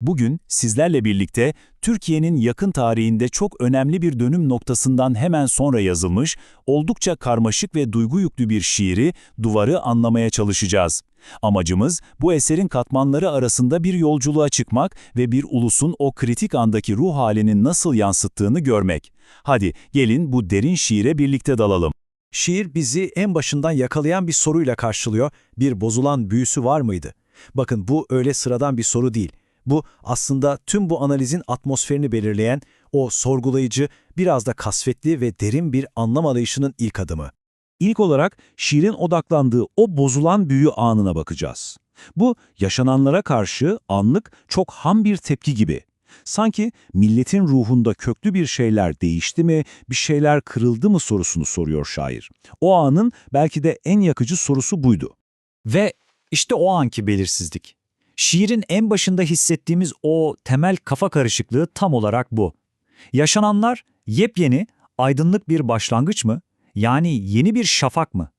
Bugün sizlerle birlikte Türkiye'nin yakın tarihinde çok önemli bir dönüm noktasından hemen sonra yazılmış, oldukça karmaşık ve duygu yüklü bir şiiri, Duvar'ı anlamaya çalışacağız. Amacımız bu eserin katmanları arasında bir yolculuğa çıkmak ve bir ulusun o kritik andaki ruh halini nasıl yansıttığını görmek. Hadi gelin bu derin şiire birlikte dalalım. Şiir bizi en başından yakalayan bir soruyla karşılıyor. Bir bozulan büyüsü var mıydı? Bakın bu öyle sıradan bir soru değil. Bu aslında tüm bu analizin atmosferini belirleyen, o sorgulayıcı, biraz da kasvetli ve derin bir anlam arayışının ilk adımı. İlk olarak şiirin odaklandığı o bozulan büyü anına bakacağız. Bu yaşananlara karşı anlık çok ham bir tepki gibi. Sanki milletin ruhunda köklü bir şeyler değişti mi, bir şeyler kırıldı mı sorusunu soruyor şair. O anın belki de en yakıcı sorusu buydu. Ve işte o anki belirsizlik. Şiirin en başında hissettiğimiz o temel kafa karışıklığı tam olarak bu. Yaşananlar yepyeni, aydınlık bir başlangıç mı? Yani yeni bir şafak mı?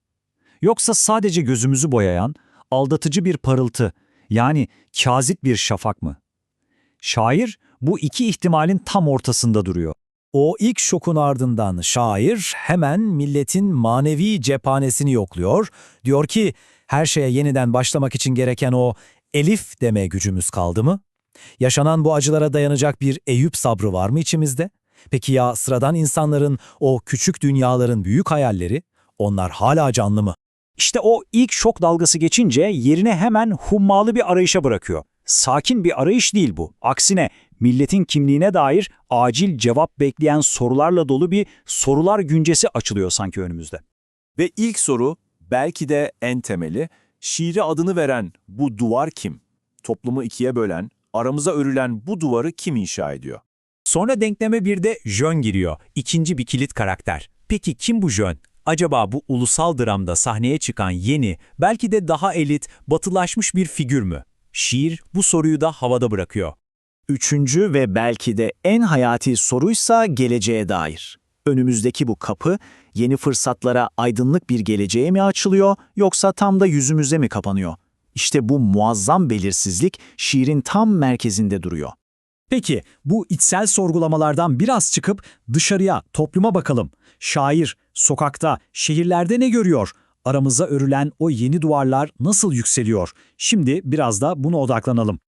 Yoksa sadece gözümüzü boyayan, aldatıcı bir parıltı, yani kazit bir şafak mı? Şair bu iki ihtimalin tam ortasında duruyor. O ilk şokun ardından şair hemen milletin manevi cephanesini yokluyor. Diyor ki her şeye yeniden başlamak için gereken o elif deme gücümüz kaldı mı? Yaşanan bu acılara dayanacak bir Eyüp sabrı var mı içimizde? Peki ya sıradan insanların, o küçük dünyaların büyük hayalleri, onlar hala canlı mı? İşte o ilk şok dalgası geçince yerine hemen hummalı bir arayışa bırakıyor. Sakin bir arayış değil bu. Aksine milletin kimliğine dair acil cevap bekleyen sorularla dolu bir sorular güncesi açılıyor sanki önümüzde. Ve ilk soru, belki de en temeli, şiire adını veren bu duvar kim? Toplumu ikiye bölen, aramıza örülen bu duvarı kim inşa ediyor? Sonra denkleme bir de Jön giriyor. İkinci bir kilit karakter. Peki kim bu Jön? Acaba bu ulusal dramda sahneye çıkan yeni, belki de daha elit, batılaşmış bir figür mü? Şiir bu soruyu da havada bırakıyor. Üçüncü ve belki de en hayati soruysa geleceğe dair. Önümüzdeki bu kapı yeni fırsatlara, aydınlık bir geleceğe mi açılıyor yoksa tam da yüzümüze mi kapanıyor? İşte bu muazzam belirsizlik şiirin tam merkezinde duruyor. Peki bu içsel sorgulamalardan biraz çıkıp dışarıya, topluma bakalım. Şair, sokakta, şehirlerde ne görüyor? Aramıza örülen o yeni duvarlar nasıl yükseliyor? Şimdi biraz da buna odaklanalım.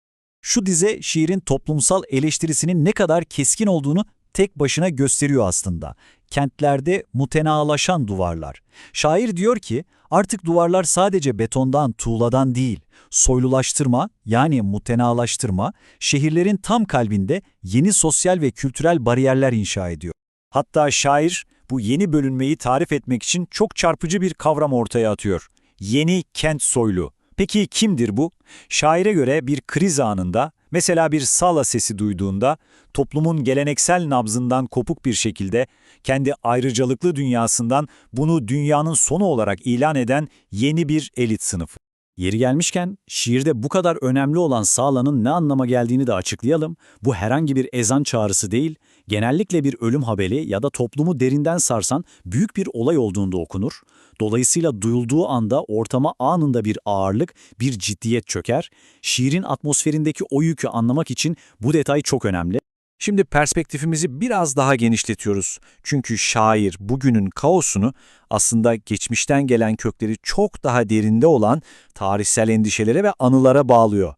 Şu dize şiirin toplumsal eleştirisinin ne kadar keskin olduğunu tek başına gösteriyor aslında. Kentlerde mutenalaşan duvarlar. Şair diyor ki artık duvarlar sadece betondan, tuğladan değil, soylulaştırma yani mutenalaştırma şehirlerin tam kalbinde yeni sosyal ve kültürel bariyerler inşa ediyor. Hatta şair bu yeni bölünmeyi tarif etmek için çok çarpıcı bir kavram ortaya atıyor. Yeni kent soylu. Peki kimdir bu? Şaire göre bir kriz anında, mesela bir sala sesi duyduğunda, toplumun geleneksel nabzından kopuk bir şekilde, kendi ayrıcalıklı dünyasından bunu dünyanın sonu olarak ilan eden yeni bir elit sınıf. Yeri gelmişken şiirde bu kadar önemli olan Sağla'nın ne anlama geldiğini de açıklayalım. Bu herhangi bir ezan çağrısı değil, genellikle bir ölüm haberi ya da toplumu derinden sarsan büyük bir olay olduğunda okunur. Dolayısıyla duyulduğu anda ortama anında bir ağırlık, bir ciddiyet çöker. Şiirin atmosferindeki o yükü anlamak için bu detay çok önemli. Şimdi perspektifimizi biraz daha genişletiyoruz. Çünkü şair bugünün kaosunu aslında geçmişten gelen kökleri çok daha derinde olan tarihsel endişelere ve anılara bağlıyor.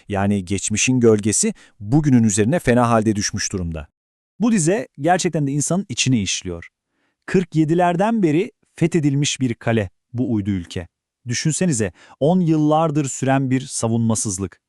Yani geçmişin gölgesi bugünün üzerine fena halde düşmüş durumda. Bu dize gerçekten de insanın içine işliyor. 47'lerden beri fethedilmiş bir kale bu uydu ülke. Düşünsenize 10 yıllardır süren bir savunmasızlık,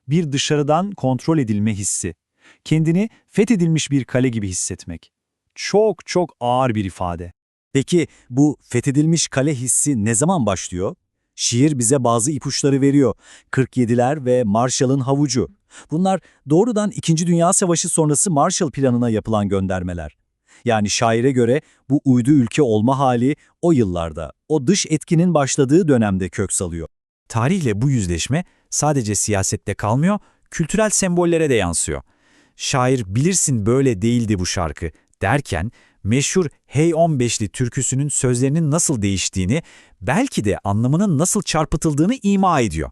bir dışarıdan kontrol edilme hissi, kendini fethedilmiş bir kale gibi hissetmek. Çok çok ağır bir ifade. Peki bu fethedilmiş kale hissi ne zaman başlıyor? Şiir bize bazı ipuçları veriyor. 47'ler ve Marshall'ın havucu. Bunlar doğrudan İkinci Dünya Savaşı sonrası Marshall Planı'na yapılan göndermeler. Yani şaire göre bu uydu ülke olma hali o yıllarda, o dış etkinin başladığı dönemde kök salıyor. Tarihle bu yüzleşme sadece siyasette kalmıyor, kültürel sembollere de yansıyor. Şair bilirsin böyle değildi bu şarkı derken meşhur Hey 15'li türküsünün sözlerinin nasıl değiştiğini, belki de anlamının nasıl çarpıtıldığını ima ediyor.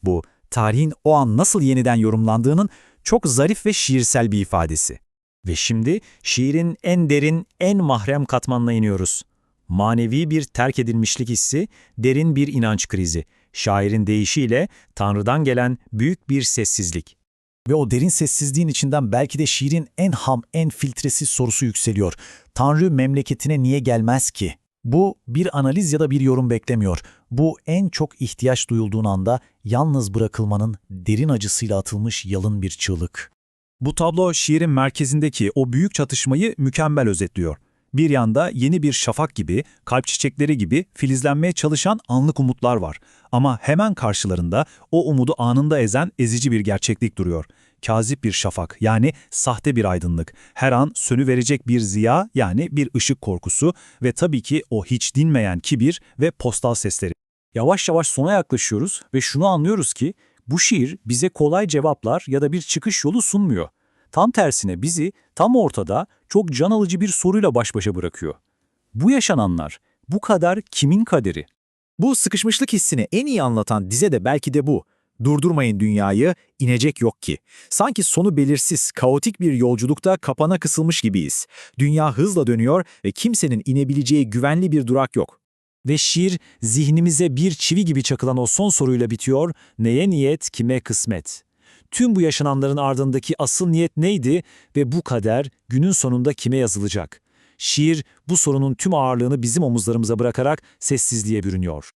Bu, tarihin o an nasıl yeniden yorumlandığının Çok zarif ve şiirsel bir ifadesi. Ve şimdi şiirin en derin, en mahrem katmanına iniyoruz. Manevi bir terk edilmişlik hissi, derin bir inanç krizi. Şairin deyişiyle Tanrı'dan gelen büyük bir sessizlik. Ve o derin sessizliğin içinden belki de şiirin en ham, en filtresiz sorusu yükseliyor. Tanrı memleketine niye gelmez ki? Bu bir analiz ya da bir yorum beklemiyor. Bu en çok ihtiyaç duyulduğun anda yalnız bırakılmanın derin acısıyla atılmış yalın bir çığlık. Bu tablo şiirin merkezindeki o büyük çatışmayı mükemmel özetliyor. Bir yanda yeni bir şafak gibi, kalp çiçekleri gibi filizlenmeye çalışan anlık umutlar var. Ama hemen karşılarında o umudu anında ezen ezici bir gerçeklik duruyor. Kazip bir şafak, yani sahte bir aydınlık, her an sönüverecek bir ziya, yani bir ışık korkusu ve tabii ki o hiç dinmeyen kibir ve postal sesleri. Yavaş yavaş sona yaklaşıyoruz ve şunu anlıyoruz ki bu şiir bize kolay cevaplar ya da bir çıkış yolu sunmuyor. Tam tersine bizi tam ortada çok can alıcı bir soruyla baş başa bırakıyor. Bu yaşananlar, bu kadar kimin kaderi? Bu sıkışmışlık hissini en iyi anlatan dize de belki de bu. Durdurmayın dünyayı, inecek yok ki. Sanki sonu belirsiz, kaotik bir yolculukta kapana kısılmış gibiyiz. Dünya hızla dönüyor ve kimsenin inebileceği güvenli bir durak yok. Ve şiir zihnimize bir çivi gibi çakılan o son soruyla bitiyor, neye niyet, kime kısmet? Tüm bu yaşananların ardındaki asıl niyet neydi ve bu kader günün sonunda kime yazılacak? Şiir bu sorunun tüm ağırlığını bizim omuzlarımıza bırakarak sessizliğe bürünüyor.